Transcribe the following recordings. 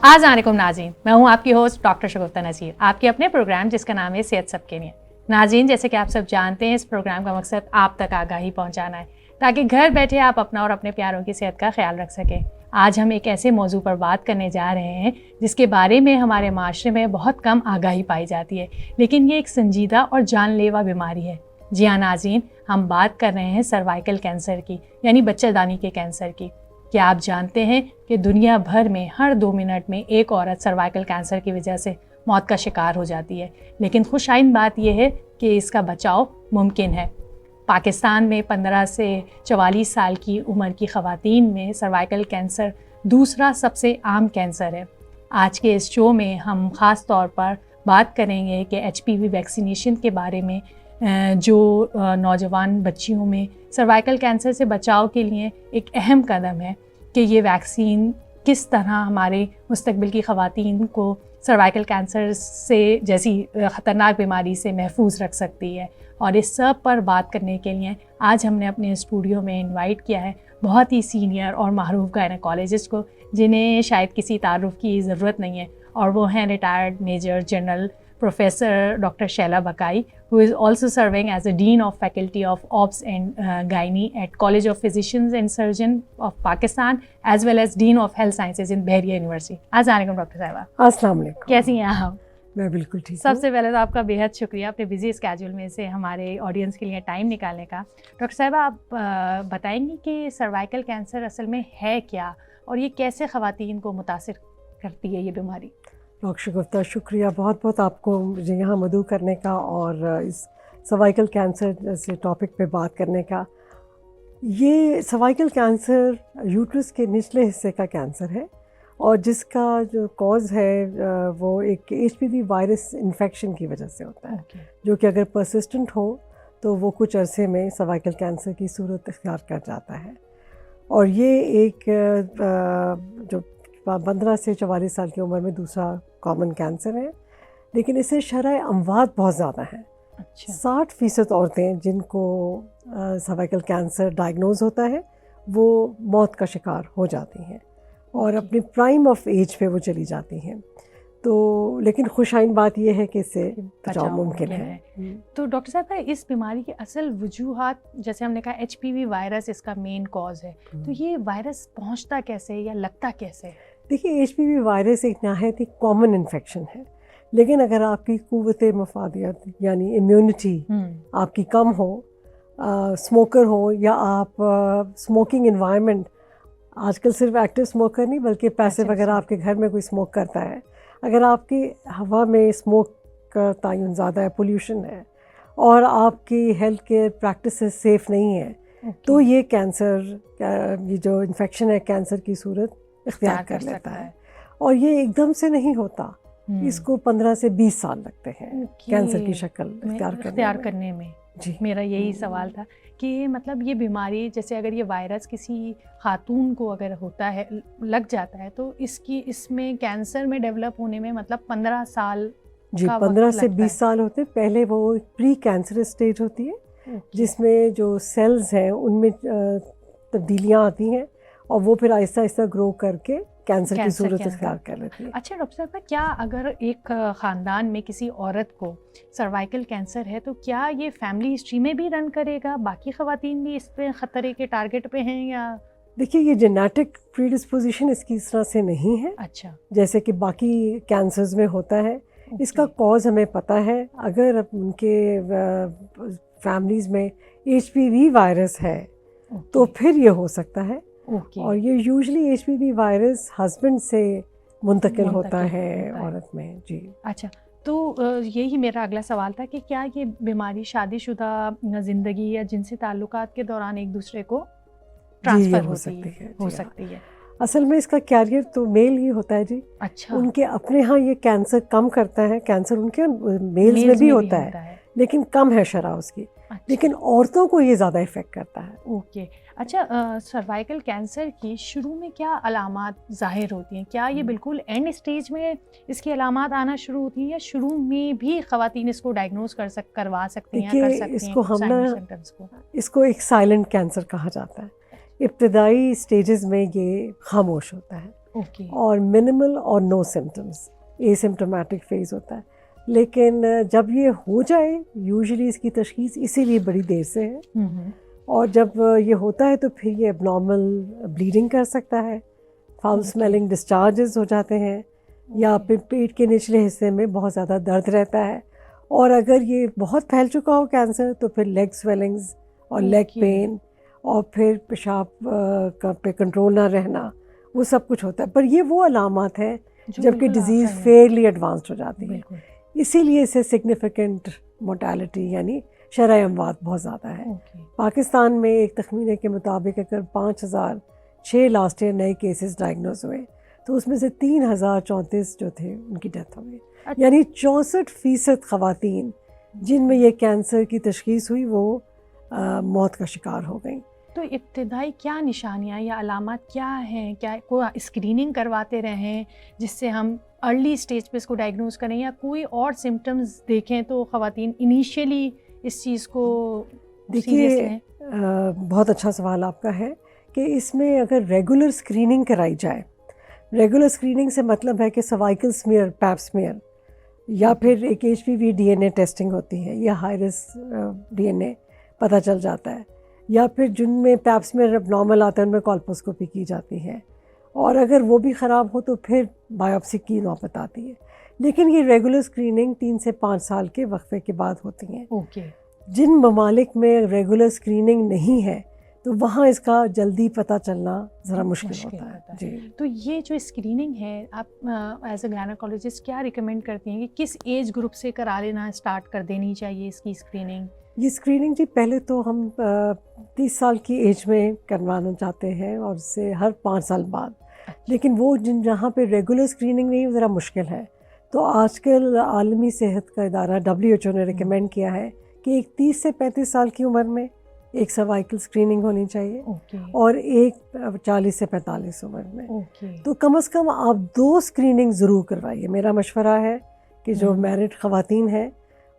السلام علیکم ناظرین، میں ہوں آپ کی ہوسٹ ڈاکٹر شگفتہ نذیر، آپ کے اپنے پروگرام جس کا نام ہے صحت سب کے لیے۔ ناظرین، جیسے کہ آپ سب جانتے ہیں، اس پروگرام کا مقصد آپ تک آگاہی پہنچانا ہے تاکہ گھر بیٹھے آپ اپنا اور اپنے پیاروں کی صحت کا خیال رکھ سکیں۔ آج ہم ایک ایسے موضوع پر بات کرنے جا رہے ہیں جس کے بارے میں ہمارے معاشرے میں بہت کم آگاہی پائی جاتی ہے، لیکن یہ ایک سنجیدہ اور جان لیوا بیماری ہے۔ جی ہاں ناظرین، ہم بات کر رہے ہیں سروائیکل کینسر کی، یعنی بچہ دانی کے کینسر کی۔ کیا آپ جانتے ہیں کہ دنیا بھر میں ہر 2 منٹ میں ایک عورت سروائیکل کینسر کی وجہ سے موت کا شکار ہو جاتی ہے، لیکن خوش آئند بات یہ ہے کہ اس کا بچاؤ ممکن ہے۔ پاکستان میں 15 سے 44 سال کی عمر کی خواتین میں سروائیکل کینسر دوسرا سب سے عام کینسر ہے۔ آج کے اس شو میں ہم خاص طور پر بات کریں گے کہ HPV ویکسینیشن کے بارے میں، جو نوجوان بچیوں میں سروائیکل کینسر سے بچاؤ کے لیے ایک اہم قدم ہے کہ یہ ویکسین کس طرح ہمارے مستقبل کی خواتین کو سروائیکل کینسر سے جیسی خطرناک بیماری سے محفوظ رکھ سکتی ہے۔ اور اس سب پر بات کرنے کے لیے آج ہم نے اپنے اسٹوڈیو میں انوائٹ کیا ہے بہت ہی سینئر اور معروف گائنیکالوجسٹ کو، جنہیں شاید کسی تعارف کی ضرورت نہیں ہے، اور وہ ہیں retired major general professor doctor Sheila Bakai, who is also serving as a Dean of Faculty of Obs and Gynae at College of Physicians and Surgeons of Pakistan, as well as Dean of Health Sciences in Bahria University۔ السلام علیکم doctor صاحبہ۔ السلام علیکم، کیسی ہیں آپ؟ میں بالکل ٹھیک ہوں۔ سب سے پہلے تو آپ کا بےحد شکریہ اپنے بزی اسکیجول میں سے ہمارے آڈینس کے لیے ٹائم نکالنے کا۔ ڈاکٹر صاحبہ، آپ بتائیں گی کہ سروائیکل کینسر اصل میں ہے کیا، اور یہ کیسے خواتین کو متاثر کرتی ہے یہ بیماری؟ ڈاکٹر شگفتہ، شکریہ بہت بہت آپ کو مجھے یہاں مدعو کرنے کا اور اس سروائیکل کینسر جیسے ٹاپک پہ بات کرنے کا۔ یہ سروائیکل کینسر یوٹرس کے نچلے حصے کا کینسر ہے، اور جس کا جو کاز ہے وہ ایک HPV وائرس انفیکشن کی وجہ سے ہوتا ہے، جو کہ اگر پرسسٹنٹ ہو تو وہ کچھ عرصے میں سروائیکل کینسر کی صورت اختیار کر جاتا ہے۔ اور یہ ایک جو 15 سے 44 سال کی عمر میں دوسرا کامن کینسر ہے، لیکن اس سے شرح اموات بہت زیادہ ہیں۔ 60% عورتیں جن کو سروائیکل کینسر ڈائگنوز ہوتا ہے وہ موت کا شکار ہو جاتی ہیں، اور اپنے پرائم آف ایج پہ وہ چلی جاتی ہیں۔ تو لیکن خوش آئند بات یہ ہے کہ اس سے بچاؤ ممکن ہے۔ تو ڈاکٹر صاحب، اس بیماری کی اصل وجوہات، جیسے ہم نے کہا HPV وائرس اس کا مین کاز ہے، تو یہ وائرس پہنچتا کیسے یا لگتا کیسے؟ دیکھیے، HPV وائرس ایک نہایت ہی کامن انفیکشن ہے، لیکن اگر آپ کی قوت مفادیت یعنی امیونٹی آپ کی کم ہو، اسموکر ہو، یا آپ اسموکنگ انوائرمنٹ، آج کل صرف ایکٹیو اسموکر نہیں بلکہ پیسے وغیرہ آپ کے گھر میں کوئی اسموک کرتا ہے، اگر آپ کی ہوا میں اسموک کا تعین زیادہ ہے، پولیوشن ہے، اور آپ کی ہیلتھ کیئر پریکٹسز سیف نہیں ہے، تو یہ کینسر، یہ جو انفیکشن ہے کینسر کی صورت اختیار کر لیتا ہے۔ اور یہ ایک دم سے نہیں ہوتا، اس کو 15 سے 20 سال لگتے ہیں کینسر کی شکل اختیار کرنے میں۔ جی، میرا یہی سوال تھا کہ مطلب یہ بیماری، جیسے اگر یہ وائرس کسی خاتون کو اگر ہوتا ہے، لگ جاتا ہے، تو اس میں کینسر میں ڈیولپ ہونے میں مطلب 15 سال؟ جی، 15 سے 20 سال ہوتے ہیں۔ پہلے وہ پری کینسرس اسٹیج ہوتی ہے، جس میں جو سیلز ہیں ان میں تبدیلیاں آتی ہیں، اور وہ پھر آہستہ آہستہ گرو کر کے کینسر کی صورت اختیار کر لیتی ہے۔ اچھا ڈاکٹر صاحب، کیا اگر ایک خاندان میں کسی عورت کو سروائیکل کینسر ہے تو کیا یہ فیملی ہسٹری میں بھی رن کرے گا؟ باقی خواتین بھی اس پہ خطرے کے ٹارگٹ پہ ہیں یا؟ دیکھیے، یہ جینیٹک پری ڈسپوزیشن اس کی اس طرح سے نہیں ہے، اچھا، جیسے کہ باقی کینسرز میں ہوتا ہے۔ اس کا کاز ہمیں پتہ ہے، اگر ان کے فیملیز میں HPV وائرس ہے تو پھر یہ ہو سکتا ہے، اور یہ یوزلی HPV وائرس ہسبینڈ سے منتقل ہوتا ہے عورت میں۔ جی، اچھا، تو یہی میرا اگلا سوال تھا کہ کیا یہ بیماری شادی شدہ زندگی یا جنسی تعلقات کے دوران ایک دوسرے کو ٹرانسفر ہو سکتی ہے؟ اصل میں اس کا کیریئر تو میل ہی ہوتا ہے۔ جی، اچھا، ان کے اپنے ہاں یہ کینسر کم کرتا ہے، کینسر ان کے میلز میں بھی ہوتا ہے لیکن کم ہے شرح اس کی، لیکن عورتوں کو یہ زیادہ افیکٹ کرتا ہے۔ اوکے، اچھا، سروائیکل کینسر کی شروع میں کیا علامات ظاہر ہوتی ہیں؟ کیا یہ بالکل اینڈ اسٹیج میں اس کی علامات آنا شروع ہوتی ہیں، یا شروع میں بھی خواتین اس کو ڈائگنوز کروا سکتی ہیں، کر سکتی ہیں؟ اس کو ایک سائلنٹ کینسر کہا جاتا ہے۔ ابتدائی سٹیجز میں یہ خاموش ہوتا ہے، اوکے اور منیمل اور نو سمٹمس، اے سمٹومیٹک فیز ہوتا ہے. لیکن جب یہ ہو جائے یوزلی اس کی تشخیص اسی لیے بڑی دیر سے ہے، اور جب یہ ہوتا ہے تو پھر یہ اب نارمل بلیڈنگ کر سکتا ہے، فاؤل اسمیلنگ ڈسچارجز ہو جاتے ہیں، یا پھر پیٹ کے نچلے حصے میں بہت زیادہ درد رہتا ہے. اور اگر یہ بہت پھیل چکا ہو کینسر تو پھر لیگ سویلنگز اور لیگ پین، اور پھر پیشاب پہ کنٹرول نہ رہنا، وہ سب کچھ ہوتا ہے. پر یہ وہ علامات ہیں جب کہ ڈیزیز فیئرلی ایڈوانسڈ ہو جاتی ہے. اسی لیے اسے سگنیفیکنٹ مورٹیلٹی یعنی شرح اموات بہت زیادہ ہے. پاکستان میں ایک تخمینے کے مطابق اگر 5006 لاسٹ ایئر نئے کیسز ڈائگنوز ہوئے تو اس میں سے 3034 جو تھے ان کی ڈیتھ ہو گئی. یعنی 64% خواتین جن میں یہ کینسر کی تشخیص ہوئی وہ موت کا شکار ہو گئیں. تو ابتدائی کیا نشانیاں یا علامات کیا ہیں؟ کیا کوئی اسکریننگ کرواتے رہیں جس سے ہم ارلی اسٹیج پہ اس کو ڈائگنوز کریں، یا کوئی اور سمٹمز دیکھیں تو خواتین انیشیلی اس چیز کو سیریس لیں؟ بہت اچھا سوال آپ کا ہے کہ اس میں اگر ریگولر اسکریننگ کرائی جائے، ریگولر اسکریننگ سے مطلب ہے کہ سروائکل سمیئر، پیپ سمیئر، یا پھر ایک HPV DNA ٹیسٹنگ ہوتی ہے، یا ہائی رسک DNA پتہ چل جاتا ہے، یا پھر جن میں پیپ سمیئر اب نارمل آتا ہے ان میں کولپوسکوپی کی جاتی ہے، اور اگر وہ بھی خراب ہو تو پھر بایوپسی کی نوبت آتی ہے. لیکن یہ ریگولر اسکریننگ 3 سے 5 سال کے وقفے کے بعد ہوتی ہیں. اوکے. جن ممالک میں ریگولر اسکریننگ نہیں ہے تو وہاں اس کا جلدی پتہ چلنا ذرا مشکل ہوتا ہے. جی. تو یہ جو اسکریننگ ہے آپ ایز اے گائنیکولوجسٹ کیا ریکمینڈ کرتی ہیں کہ کس ایج گروپ سے کرا لینا اسٹارٹ کر دینی چاہیے اس کی اسکریننگ؟ یہ اسکریننگ جی پہلے تو ہم 30 سال کی ایج میں کروانا چاہتے ہیں اور اس سے ہر 5 سال بعد. لیکن وہ جہاں پہ ریگولر اسکریننگ نہیں ذرا مشکل ہے، تو آج کل عالمی صحت کا ادارہ WHO نے ریکمینڈ کیا ہے کہ ایک 30 سے 35 سال کی عمر میں ایک سروائکل اسکریننگ ہونی چاہیے، اور ایک 40 سے 45 عمر میں. تو کم از کم آپ 2 اسکریننگ ضرور کروائیے. میرا مشورہ ہے کہ جو میرڈ خواتین ہیں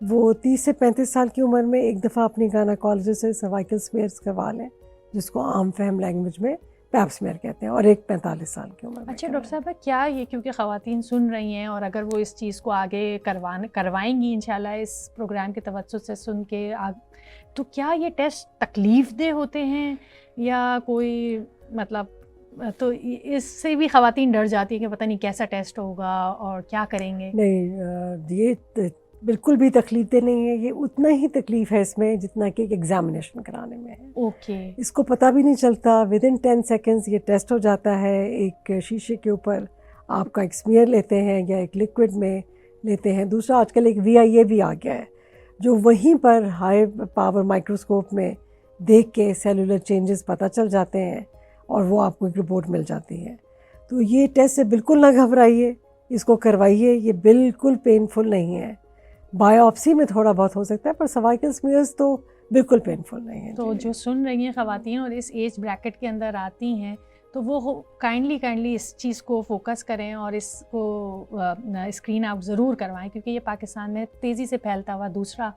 وہ 30 سے 35 سال کی عمر میں ایک دفعہ اپنی گائنیکالوجسٹ سے سروائکل سمیئرز کروا لیں، جس کو عام فہم لینگویج میں پیپ سمیئر کہتے ہیں، اور ایک 45 سال کی عمر میں. اچھا ڈاکٹر صاحبہ، کیا یہ کیونکہ خواتین سن رہی ہیں اور اگر وہ اس چیز کو آگے کروائیں گی انشاءاللہ اس پروگرام کے توسط سے سن کے، تو کیا یہ ٹیسٹ تکلیف دہ ہوتے ہیں یا کوئی مطلب، تو اس سے بھی خواتین ڈر جاتی ہیں کہ پتہ نہیں کیسا ٹیسٹ ہوگا اور کیا کریں گے؟ نہیں، یہ بالکل بھی تکلیف دہ نہیں ہے. یہ اتنا ہی تکلیف ہے اس میں جتنا کہ ایک ایگزامینیشن کرانے میں ہے. اوکے. اس کو پتہ بھی نہیں چلتا، ودن 10 سیکنڈز یہ ٹیسٹ ہو جاتا ہے. ایک شیشے کے اوپر آپ کا ایک سمیئر لیتے ہیں یا ایک لیکوڈ میں لیتے ہیں. دوسرا آج کل ایک VIA بھی آ گیا ہے جو وہیں پر ہائی پاور مائکروسکوپ میں دیکھ کے سیلولر چینجز پتہ چل جاتے ہیں اور وہ آپ کو ایک رپورٹ مل جاتی ہے. تو یہ ٹیسٹ سے بالکل نہ گھبرائیے، اس کو کروائیے. یہ بالکل پینفل نہیں ہے. بایوپسی میں تھوڑا بہت ہو سکتا ہے پر سروائکل سمیئرز تو بالکل پینفل نہیں ہے. تو جو سن رہی ہیں خواتین اور اس ایج بریکٹ کے اندر آتی ہیں تو وہ کائنڈلی اس چیز کو فوکس کریں اور اس کو اسکرین آؤٹ ضرور کروائیں، کیونکہ یہ پاکستان میں تیزی سے پھیلتا ہوا دوسرا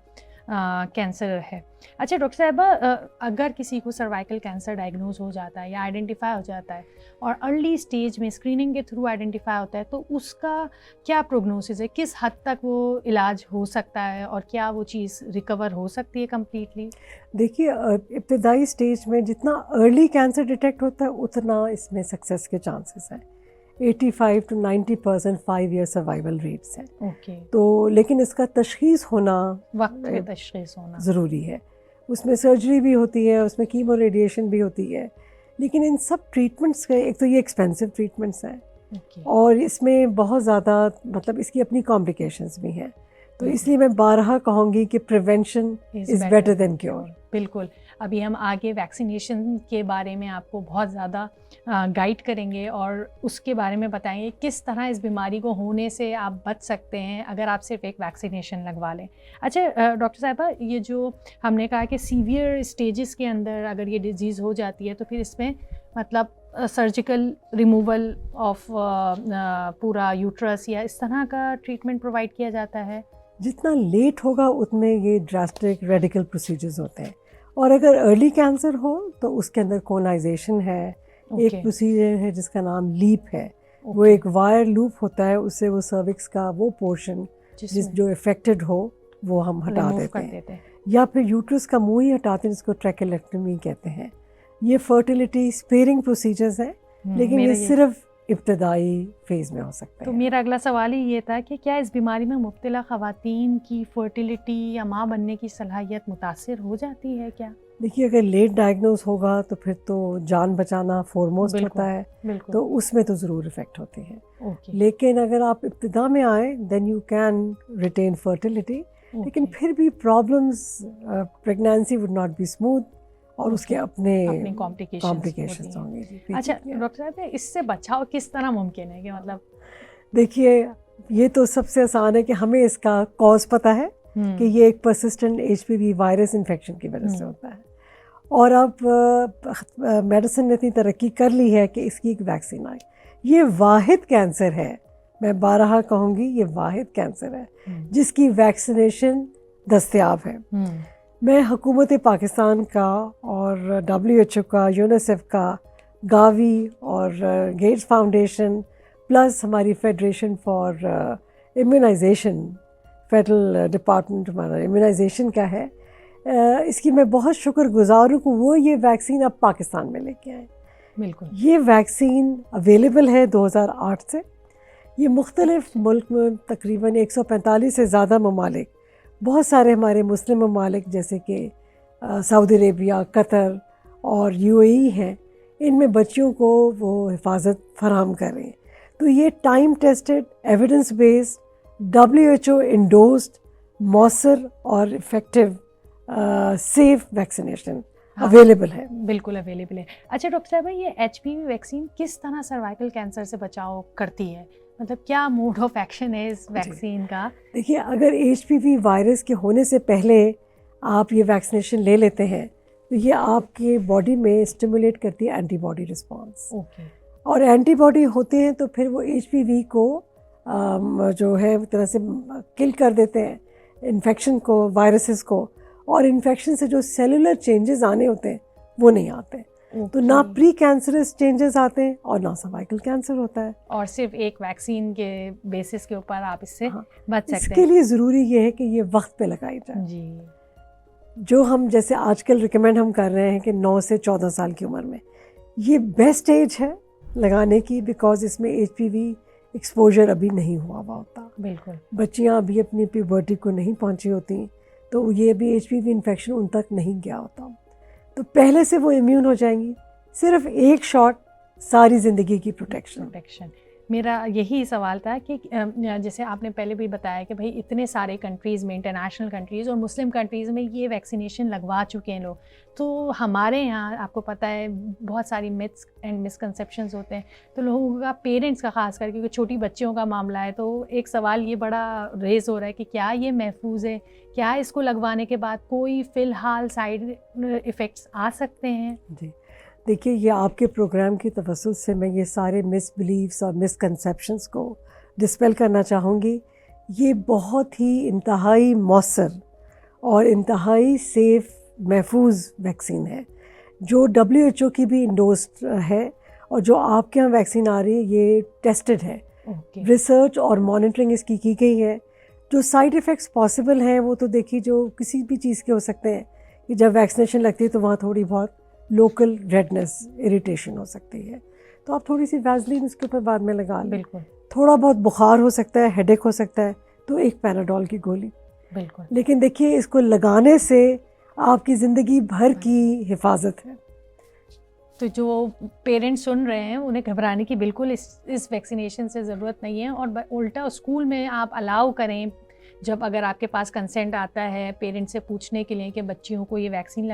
کینسر ہے. اچھا ڈاکٹر صاحبہ، اگر کسی کو سروائکل کینسر ڈائگنوز ہو جاتا ہے یا آئیڈینٹیفائی ہو جاتا ہے اور ارلی اسٹیج میں اسکریننگ کے تھرو آئیڈینٹیفائی ہوتا ہے تو اس کا کیا پروگنوسس ہے؟ کس حد تک وہ علاج ہو سکتا ہے اور کیا وہ چیز ریکور ہو سکتی ہے کمپلیٹلی؟ دیکھیے، ابتدائی اسٹیج میں جتنا ارلی کینسر ڈیٹیکٹ ہوتا ہے اتنا اس میں سکسیس کے چانسز ہیں. 85 to 90% 5 year سروائیول ریٹس ہیں. اوکے. تو لیکن اس کا تشخیص ہونا، وقت پہ تشخیص ہونا ضروری ہے. اس میں سرجری بھی ہوتی ہے، اس میں کیمو ریڈیشن بھی ہوتی ہے. لیکن ان سب ٹریٹمنٹس کے ایک تو یہ ایکسپینسو ٹریٹمنٹس ہیں، اور اس میں بہت زیادہ مطلب اس کی اپنی کمپلیکیشنز بھی ہیں. تو اس لیے میں بارہا کہوں گی کہ prevention is better than cure. بالکل. ابھی ہم آگے ویکسینیشن کے بارے میں آپ کو بہت زیادہ گائیڈ کریں گے اور اس کے بارے میں بتائیں گے کس طرح اس بیماری کو ہونے سے آپ بچ سکتے ہیں اگر آپ صرف ایک ویکسینیشن لگوا لیں. اچھا ڈاکٹر صاحبہ، یہ جو ہم نے کہا کہ سیویئر اسٹیجز کے اندر اگر یہ ڈیزیز ہو جاتی ہے تو پھر اس میں مطلب سرجیکل ریموول آف پورا یوٹرس یا اس طرح کا ٹریٹمنٹ پرووائڈ کیا جاتا ہے؟ جتنا لیٹ ہوگا اتنے یہ ڈراسٹک ریڈیکل پروسیجرز ہوتے ہیں. اور اگر ارلی کینسر ہو تو اس کے اندر کولونائزیشن ہے. ایک پروسیجر ہے جس کا نام لیپ ہے. وہ ایک وائر لوپ ہوتا ہے, اس سے وہ سروکس کا وہ پورشن جو افیکٹڈ ہو وہ ہم ہٹا دیتے ہیں, یا پھر یوٹرس کا منہ ہی ہٹاتے ہیں, جس کو ٹریکیلیکٹمی کہتے ہیں. یہ فرٹیلیٹی اسپیئرنگ پروسیجرز ہیں, لیکن یہ صرف ابتدائی فیز میں ہو سکتا ہے. تو میرا اگلا سوال ہی یہ تھا کہ کیا اس بیماری میں مبتلا خواتین کی فرٹیلیٹی یا ماں بننے کی صلاحیت متاثر ہو جاتی ہے کیا؟ دیکھیے, اگر لیٹ ڈائگنوز ہوگا تو پھر تو جان بچانا فورموسٹ ہوتا ہے, تو اس میں تو ضرور افیکٹ ہوتی ہے. لیکن اگر آپ ابتدا میں آئیں then you can retain fertility, لیکن پھر بھی problems, pregnancy would not be smooth, اور اس کے اپنے کمپلیکیشنز ہوں گے. اچھا ڈاکٹر صاحب, اس سے بچاؤ کس طرح ممکن ہے کہ مطلب دیکھیے, یہ تو سب سے آسان ہے کہ ہمیں اس کا کاز پتہ ہے کہ یہ ایک پرسسٹنٹ HPV وائرس انفیکشن کی وجہ سے ہوتا ہے, اور اب میڈیسن نے اتنی ترقی کر لی ہے کہ اس کی ایک ویکسین آئی. یہ واحد کینسر ہے, میں بارہا کہوں گی, یہ واحد کینسر ہے جس کی ویکسینیشن دستیاب ہے. میں حکومت پاکستان کا اور WHO کا, یونیسیف کا, گاوی اور گیٹس فاؤنڈیشن پلس ہماری federation for immunisation, federal department ہمارا امیونائزیشن کا ہے, اس کی میں بہت شکر گزار ہوں کہ وہ یہ ویکسین اب پاکستان میں لے کے آئے. بالکل, یہ ویکسین اویلیبل ہے 2008 سے. یہ مختلف ملک میں تقریباً 145 سے زیادہ ممالک, بہت سارے ہمارے مسلم ممالک جیسے کہ سعودی عربیہ, قطر اور UAE ہیں, ان میں بچیوں کو وہ حفاظت فراہم کر رہے ہیں. تو یہ time tested, evidence based, WHO endorsed, مؤثر اور افیکٹو سیف ویکسینیشن اویلیبل ہے. بالکل اویلیبل ہے. اچھا ڈاکٹر صاحبہ, یہ HPV ویکسین کس طرح سروائیکل کینسر سے بچاؤ کرتی ہے؟ مطلب کیا موڈ آف ایکشن ہے اس ویکسین کا؟ دیکھیے, اگر HPV وائرس کے ہونے سے پہلے آپ یہ ویکسینیشن لے لیتے ہیں تو یہ آپ کے باڈی میں اسٹیمولیٹ کرتی ہے اینٹی باڈی رسپانس, اور اینٹی باڈی ہوتے ہیں تو پھر وہ HPV کو جو ہے ایک طرح سے کل کر دیتے ہیں, انفیکشن کو, وائرسز کو, اور انفیکشن سے جو سیلولر چینجز آنے ہوتے ہیں وہ نہیں آتے. تو نہ پری کینسرس چینجز آتے ہیں اور نہ سروائیکل کینسر ہوتا ہے, اور صرف ایک ویکسین کے بیسس کے اوپر آپ اس سے بچ سکتے ہیں. اس کے لیے ضروری یہ ہے کہ یہ وقت پہ لگائی جائے. جی, جو ہم جیسے آج کل ریکمینڈ ہم کر رہے ہیں کہ 9 سے 14 سال کی عمر میں, یہ بیسٹ ایج ہے لگانے کی, بیکاز اس میں HPV ایکسپوجر ابھی نہیں ہوا ہوتا. بالکل, بچیاں ابھی اپنی پیوبرٹی کو نہیں پہنچی ہوتی, تو یہ بھی HPV انفیکشن ان تک نہیں گیا ہوتا, تو پہلے سے وہ امیون ہو جائیں گی. صرف ایک شاٹ ساری زندگی کی پروٹیکشن. میرا یہی سوال تھا کہ جیسے آپ نے پہلے بھی بتایا کہ بھائی اتنے سارے کنٹریز میں, انٹرنیشنل کنٹریز اور مسلم کنٹریز میں یہ ویکسینیشن لگوا چکے ہیں لوگ, تو ہمارے یہاں آپ کو پتہ ہے بہت ساری متس اینڈ مسکنسیپشنز ہوتے ہیں, تو لوگوں کا, پیرنٹس کا خاص کر, کیونکہ چھوٹی بچیوں کا معاملہ ہے, تو ایک سوال یہ بڑا ریز ہو رہا ہے کہ کیا یہ محفوظ ہے, کیا اس کو لگوانے کے بعد کوئی فی الحال سائڈ ایفیکٹس آ سکتے ہیں؟ جی دیکھیے, یہ آپ کے پروگرام کی توسط سے میں یہ سارے مس بلیفس اور مسکنسیپشنس کو ڈسپیل کرنا چاہوں گی. یہ بہت ہی انتہائی مؤثر اور انتہائی سیف محفوظ ویکسین ہے, جو WHO کی بھی انڈورسڈ ہے, اور جو آپ کے یہاں ویکسین آ رہی ہے یہ ٹیسٹڈ ہے. ریسرچ اور مانیٹرنگ اس کی گئی ہے. جو سائڈ ایفیکٹس پاسبل ہیں وہ تو دیکھیے جو کسی بھی چیز کے ہو سکتے ہیں, کہ جب ویکسینیشن لگتی ہے تو وہاں تھوڑی بہت لوکل ریڈنس, اریٹیشن ہو سکتی ہے, تو آپ تھوڑی سی ویزلین اس کے اوپر بعد میں لگا لیں. بالکل, تھوڑا بہت بخار ہو سکتا ہے, ہیڈ ایک ہو سکتا ہے, تو ایک پیناڈول کی گولی. بالکل, لیکن دیکھیے, اس کو لگانے سے آپ کی زندگی بھر کی حفاظت ہے. تو جو پیرنٹس سن رہے ہیں انہیں گھبرانے کی بالکل اس ویکسینیشن سے ضرورت نہیں ہے, اور الٹا اسکول میں آپ الاؤ کریں, جب اگر آپ کے پاس کنسینٹ آتا ہے پیرنٹ سے پوچھنے کے لیے کہ بچیوں کو یہ ویکسین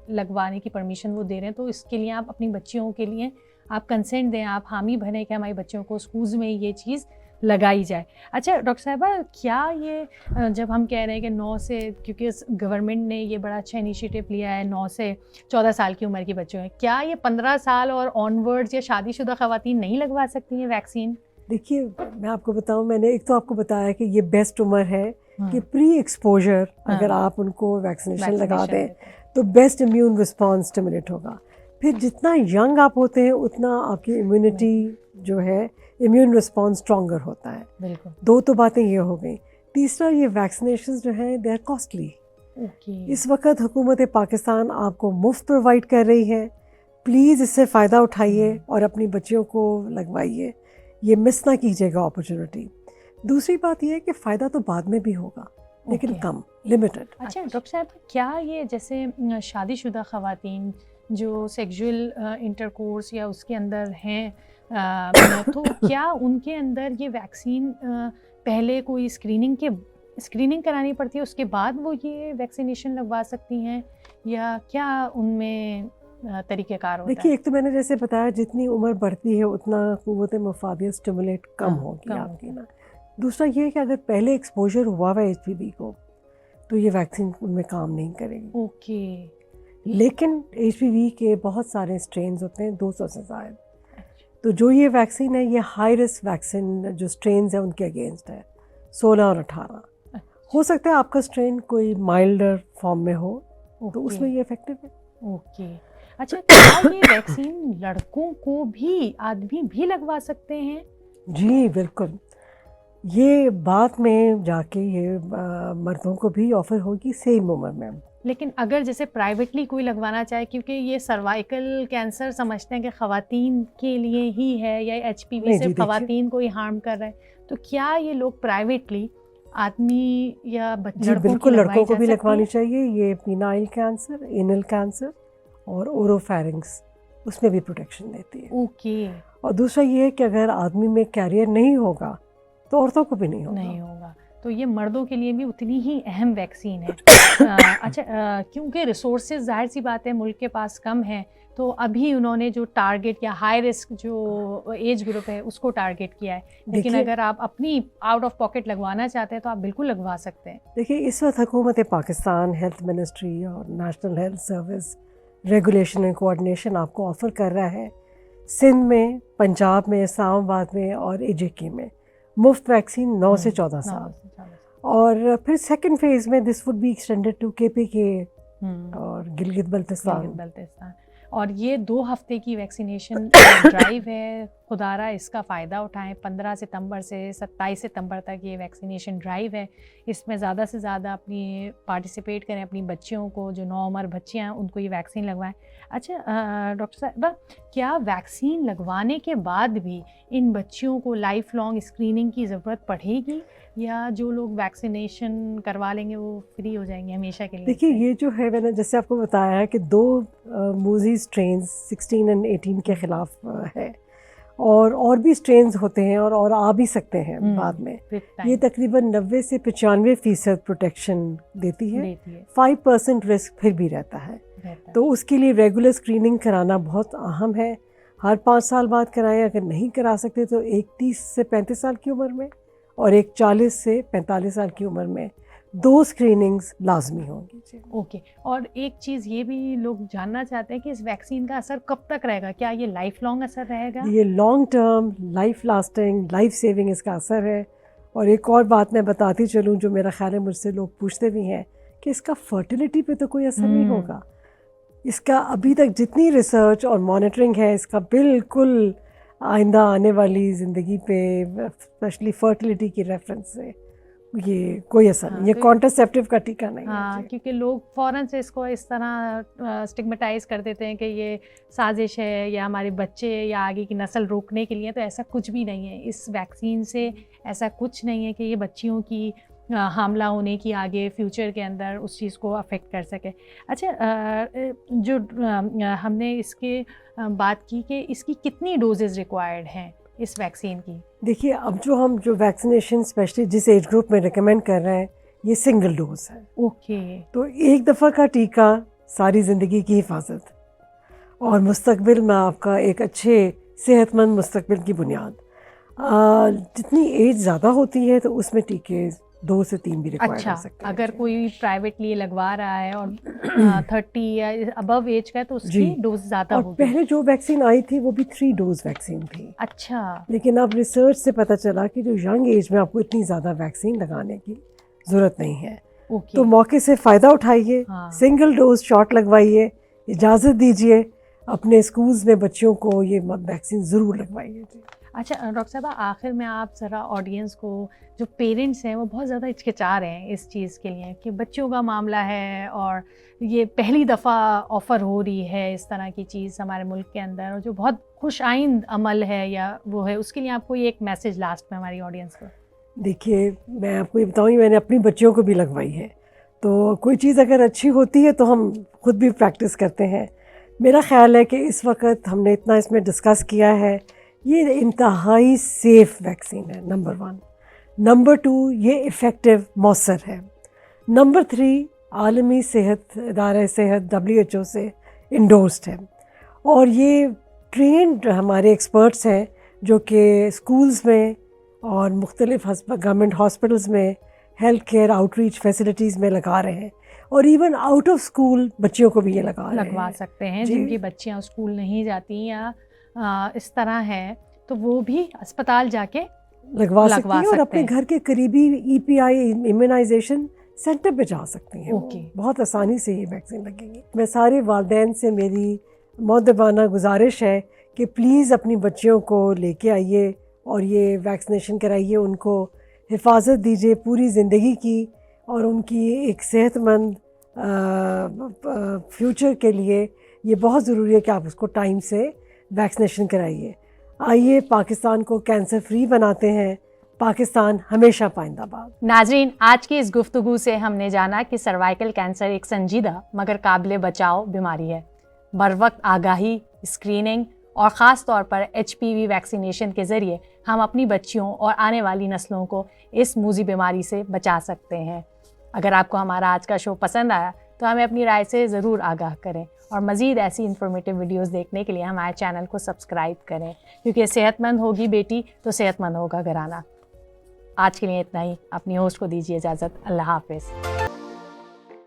لگوانے کی پرمیشن وہ دے رہے ہیں, تو اس کے لیے آپ اپنی بچیوں کے لیے آپ کنسینٹ دیں, آپ حامی بنیں کہ ہماری بچیوں کو اسکولز میں یہ چیز لگائی جائے. اچھا ڈاکٹر صاحبہ, کیا یہ جب ہم کہہ رہے ہیں کہ 9 سے, کیونکہ گورنمنٹ نے یہ بڑا اچھا انیشیٹو لیا ہے 9 سے 14 سال کی عمر کی بچوں میں, کیا یہ 15 سال اور آن ورڈز یا شادی شدہ خواتین نہیں لگوا سکتی ہیں ویکسین؟ دیکھیے, میں آپ کو بتاؤں, میں نے ایک تو آپ کو بتایا کہ یہ بیسٹ عمر ہے کہ پری ایکسپوجر اگر آپ ان کو ویکسینیشن لگا دیں تو بیسٹ امیون رسپانس اسٹیمولیٹ ہوگا. پھر جتنا ینگ آپ ہوتے ہیں اتنا آپ کی امیونٹی جو ہے امیون رسپانس اسٹرانگر ہوتا ہے. بالکل. 2 تو باتیں یہ ہو گئیں. تیسرا یہ ویکسینیشنز جو ہیں دے آر کاسٹلی. اس وقت حکومت پاکستان آپ کو مفت پرووائڈ کر رہی ہے. پلیز اس سے فائدہ اٹھائیے اور اپنی بچیوں کو لگوائیے. یہ مس نہ کیجیے گا اپرچونٹی. دوسری بات یہ ہے کہ فائدہ تو بعد میں بھی ہوگا لیکن کم، لمیٹڈ. اچھا ڈاکٹر صاحب، کیا یہ جیسے شادی شدہ خواتین جو سیکجول انٹرکورس یا اس کے اندر ہیں تو کیا ان کے اندر یہ ویکسین پہلے کوئی اسکریننگ کرانی پڑتی ہے، اس کے بعد وہ یہ ویکسینیشن لگوا سکتی ہیں، یا کیا ان میں طریقہ کار ہوتا ہے؟ دیکھیے، ایک تو میں نے جیسے بتایا جتنی عمر بڑھتی ہے اتنا قوت مفادیت اسٹیمولیٹ کم ہوگی آپ کی نا. دوسرا یہ ہے کہ اگر پہلے ایکسپوجر ہوا ہوا ایچ پی وی کو تو یہ ویکسین ان میں کام نہیں کرے گی. اوکے. لیکن ایچ پی وی کے بہت سارے اسٹرینز ہوتے ہیں 200 سے زائد. تو جو یہ ویکسین ہے یہ ہائی رسک ویکسین جو اسٹرینز ہیں ان کے اگینسٹ ہے، 16 اور 18. ہو سکتا ہے آپ کا اسٹرین کوئی مائلڈر فارم میں ہو تو اس میں یہ افیکٹو ہے. اوکے. اچھا، کیا یہ ویکسین لڑکوں کو بھی، آدمی بھی لگوا سکتے ہیں؟ جی بالکل. یہ بعد میں جا کے یہ مردوں کو بھی آفر ہوگی سیم عمر میں. لیکن اگر جیسے پرائیویٹلی کوئی لگوانا چاہے، کیونکہ یہ سروائیکل کینسر سمجھتے ہیں کہ خواتین کے لیے ہی ہے یا ایچ پی وی صرف خواتین کو ہی ہارم کر رہا ہے، تو کیا یہ لوگ پرائیویٹلی آدمی یا جی بالکل لڑکوں کو بھی لگوانی چاہیے. یہ پینائل کینسر، اینل کینسر اور اوروفیرنگس اس میں بھی پروٹیکشن دیتی ہے. اوکے. اور دوسرا یہ ہے کہ اگر آدمی میں کیریئر نہیں ہوگا تو عورتوں کو بھی نہیں ہوگا. تو یہ مردوں کے لیے بھی اتنی ہی اہم ویکسین ہے. اچھا، کیونکہ ریسورسز ظاہر سی بات ہے ملک کے پاس کم ہیں، تو ابھی انہوں نے جو ٹارگٹ یا ہائی رسک جو ایج گروپ ہے اس کو ٹارگٹ کیا ہے. لیکن اگر آپ اپنی آؤٹ آف پاکٹ لگوانا چاہتے ہیں تو آپ بالکل لگوا سکتے ہیں. دیکھیے، اس وقت حکومت پاکستان ہیلتھ منسٹری اور national health service regulation and coordination آپ کو آفر کر رہا ہے. سندھ میں، پنجاب میں، اسلام آباد میں اور اے جے کے میں مفت ویکسین 9 سے 14 سال. اور پھر سیکنڈ فیز میں this would be extended to K P کے اور گلگت بلتستان. اور یہ 2 ہفتے کی ویکسینیشن ڈرائیو ہے. خدارا اس کا فائدہ اٹھائیں. 15 ستمبر سے 27 ستمبر تک یہ ویکسینیشن ڈرائیو ہے. اس میں زیادہ سے زیادہ اپنی پارٹیسپیٹ کریں. اپنی بچیوں کو، جو نوعمر بچیاں ہیں ان کو یہ ویکسین لگوائیں. اچھا ڈاکٹر صاحبہ، کیا ویکسین لگوانے کے بعد بھی ان بچیوں کو لائف لانگ اسکریننگ کی ضرورت پڑے گی، یا جو لوگ ویکسینیشن کروا لیں گے وہ فری ہو جائیں گے ہمیشہ کے لیے؟ دیکھیے، یہ جو ہے میں نے جیسے آپ کو بتایا ہے کہ 2 موزی اسٹرینز 16 اور 18 کے خلاف ہے، اور بھی اسٹرینز ہوتے ہیں اور آ بھی سکتے ہیں بعد میں. یہ تقریباً 90 سے 95% پروٹیکشن دیتی ہے. 5% رسک پھر بھی رہتا ہے. تو اس کے لیے ریگولر اسکریننگ کرانا بہت اہم ہے. ہر 5 سال بعد کرائیں. اگر نہیں کرا سکتے تو ایک 30 سے 35 سال کی عمر میں اور ایک 40 سے 45 سال کی عمر میں 2 اسکریننگز لازمی ہوں گی. اوکے. اور ایک چیز یہ بھی لوگ جاننا چاہتے ہیں کہ اس ویکسین کا اثر کب تک رہے گا؟ کیا یہ لائف لانگ اثر رہے گا؟ یہ long term, life lasting, life saving اس کا اثر ہے. اور ایک اور بات میں بتاتی چلوں جو میرا خیال ہے مجھ سے لوگ پوچھتے بھی ہیں کہ اس کا فرٹیلیٹی پہ تو کوئی اثر نہیں ہوگا. اس کا ابھی تک جتنی ریسرچ اور مانیٹرنگ ہے اس کا بالکل آئندہ آنے والی زندگی پہ اسپیشلی فرٹیلیٹی کی ریفرنس سے یہ کوئی اثر نہیں. یہ کانٹرسیپٹیو کا ٹیکہ نہیں ہے. ہاں، کیونکہ لوگ فوراً سے اس کو اس طرح اسٹگمیٹائز کر دیتے ہیں کہ یہ سازش ہے یا ہمارے بچے یا آگے کی نسل روکنے کے لیے. تو ایسا کچھ بھی نہیں ہے. اس ویکسین سے ایسا کچھ نہیں ہے کہ یہ بچیوں کی حاملہ ہونے کی آگے فیوچر کے اندر اس چیز کو افیکٹ کر سکے. اچھا، جو ہم نے اس کے بات کی کہ اس کی کتنی ڈوزز ریکوائرڈ ہیں اس ویکسین کی؟ دیکھیے، اب جو ویکسینیشن اسپیشلی جس ایج گروپ میں ریکمینڈ کر رہے ہیں یہ سنگل ڈوز ہے. اوکے. تو ایک دفعہ کا ٹیکہ ساری زندگی کی حفاظت اور مستقبل میں آپ کا ایک اچھے صحت مند مستقبل کی بنیاد. جتنی ایج زیادہ ہوتی ہے تو اس میں ٹیکے 2 سے 3 بھی ریکوائر ہو سکتے ہیں. اگر کوئی پرائیویٹلی لگوا رہا ہے اور 30 یا ابو ایج کا ہے تو اس کی ڈوز زیادہ ہوگی. پہلے جو ویکسین آئی تھی وہ بھی 3 ڈوز ویکسین تھی. اچھا. لیکن اب ریسرچ سے پتہ چلا کہ جو ینگ ایج میں آپ کو اتنی زیادہ ویکسین لگانے کی ضرورت نہیں ہے. تو موقع سے فائدہ اٹھائیے، سنگل ڈوز شاٹ لگوائیے. اجازت دیجیے اپنے اسکولز میں بچوں کو یہ ویکسین ضرور لگوائیے. اچھا ڈاکٹر صاحبہ، آخر میں آپ ذرا آڈینس کو، جو پیرنٹس ہیں وہ بہت زیادہ ہچکچا رہے ہیں اس چیز کے لیے کہ بچوں کا معاملہ ہے اور یہ پہلی دفعہ آفر ہو رہی ہے اس طرح کی چیز ہمارے ملک کے اندر، اور جو بہت خوش آئند عمل ہے یا وہ ہے، اس کے لیے آپ کو یہ ایک میسیج لاسٹ میں ہماری آڈینس کو؟ دیکھیے میں آپ کو یہ بتاؤں، میں نے اپنی بچیوں کو بھی لگوائی ہے، تو کوئی چیز اگر اچھی ہوتی ہے تو ہم خود بھی پریکٹس کرتے ہیں. میرا خیال ہے کہ اس وقت ہم نے اتنا اس میں ڈسکس کیا ہے، یہ انتہائی سیف ویکسین ہے. نمبر 1. نمبر 2، یہ افیکٹو مؤثر ہے. نمبر 3، عالمی صحت ادارہ صحت WHO سے انڈورسڈ ہے، اور یہ ٹرینڈ ہمارے ایکسپرٹس ہیں جو کہ اسکولز میں اور مختلف گورنمنٹ ہاسپٹلز میں health care out reach facilities میں لگا رہے ہیں، اور ایون آؤٹ آف اسکول بچیوں کو بھی یہ لگوا سکتے ہیں. جن کی بچیاں اسکول نہیں جاتی یا اس طرح ہے تو وہ بھی اسپتال جا کے لگوا سکتی ہیں، اور اپنے گھر کے قریبی EPI امیونائزیشن سینٹر پہ جا سکتی ہیں. بہت آسانی سے یہ ویکسین لگے گی. میں سارے والدین سے میری مؤدبانہ گزارش ہے کہ پلیز اپنی بچیوں کو لے کے آئیے اور یہ ویکسینیشن کرائیے، ان کو حفاظت دیجیے پوری زندگی کی، اور ان کی ایک صحت مند فیوچر کے لیے یہ بہت ضروری ہے کہ آپ اس کو ٹائم سے ویکسینیشن کرائیے. آئیے پاکستان کو کینسر فری بناتے ہیں. پاکستان ہمیشہ پائندہ باد. ناظرین، آج کی اس گفتگو سے ہم نے جانا کہ سروائیکل کینسر ایک سنجیدہ مگر قابل بچاؤ بیماری ہے. بروقت آگاہی، اسکریننگ اور خاص طور پر HPV ویکسینیشن کے ذریعے ہم اپنی بچیوں اور آنے والی نسلوں کو اس موذی بیماری سے بچا سکتے ہیں. اگر آپ کو ہمارا آج کا شو پسند آیا تو ہمیں اپنی رائے سے ضرور آگاہ کریں، اور مزید ایسی انفارمیٹیو ویڈیوز دیکھنے کے لیے ہمارے چینل کو سبسکرائب کریں، کیونکہ صحت مند ہوگی بیٹی تو صحت مند ہوگا گھرانہ. آج کے لیے اتنا ہی. اپنی ہوسٹ کو دیجیے اجازت. اللہ حافظ.